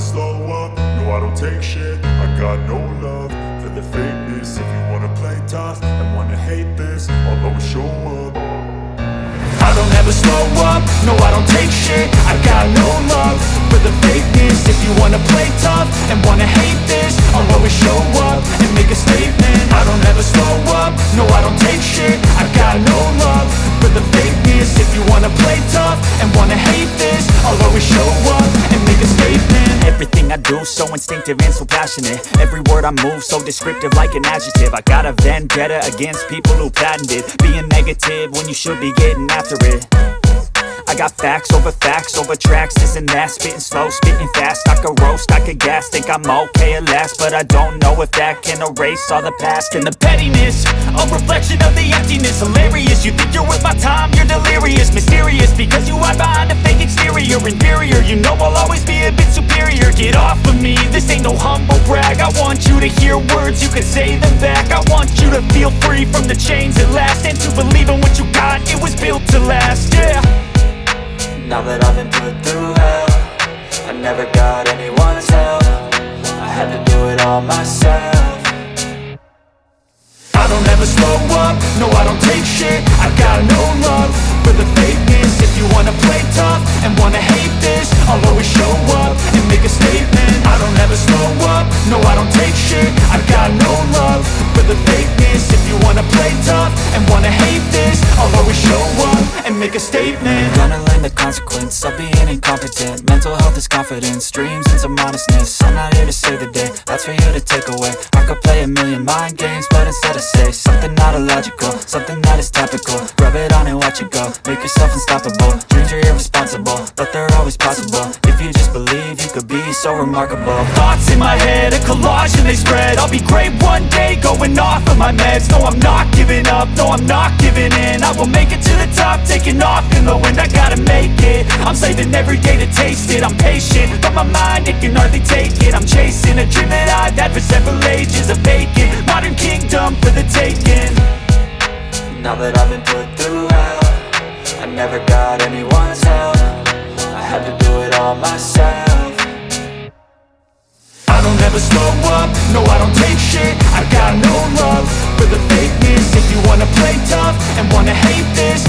slow up, no I don't take shit. I got no love for the fakeness. If you wanna play tough and wanna hate this, I'll always show up. I don't ever slow up, no I don't take shit. I got no love for the fakeness. If you wanna play tough and wanna hate this, I'll always show up and make a statement. I don't ever slow up, no I don't take shit. I got no love for the fakeness. If you wanna play tough and wanna hate this, I'll always show up and make a statement. Everything I do so instinctive and so passionate. Every word I move so descriptive like an adjective. I got a vendetta against people who patented being negative when you should be getting after it. I got facts over tracks, this and that. Spitting slow, spitting fast, I could roast, I could gas. Think I'm okay at last, but I don't know if that can erase all the past. And the pettiness, a reflection of the emptiness. Hilarious, you think you're worth my time, you're delirious. Mysterious, because you hide behind a fake exterior. Inferior, you know I'll always be a bit superior. Get off of me, this ain't no humble brag. I want you to hear words, you can say them back. I want you to feel free from the chains at last, and to believe in what you got, it was built to last, yeah. Now that I've been put through hell, I never got anyone's help. I had to do it all myself. I don't ever slow up, no I don't take shit. I got no love for the fakeness. If you wanna play tough and wanna hate this, I'll always show up and make a statement. I don't ever slow up, no I don't take shit. I got no love for the fakeness. If you wanna play tough and wanna hate this, I'll always show up and make a statement. Gonna learn the consequence of being incompetent. Mental health is confidence, dreams and some honestness. I'm not here to save the day, that's for you to take away. I could play a million mind games, but instead I say something not illogical, something that is topical. Rub it on and watch it go, make yourself unstoppable. Dreams are irresponsible, but they're always possible. If you just believe, you could be so remarkable. Thoughts in my head, a collage and they spread. I'll be great one day, going off of my meds. No, I'm not giving up, no, I'm not giving in. I will make it to the top, taking off in the wind. I gotta make it, I'm saving every day to taste it. I'm patient, but my mind, it can hardly take it. I'm chasing a dream that I've had for several ages. A vacant, modern kingdom for the taking. Now that I've been put through hell, I never got anyone's help. I had to do it all myself. I don't ever slow up, no I don't take shit. I got no love for the fakeness. If you wanna play tough and wanna hate this,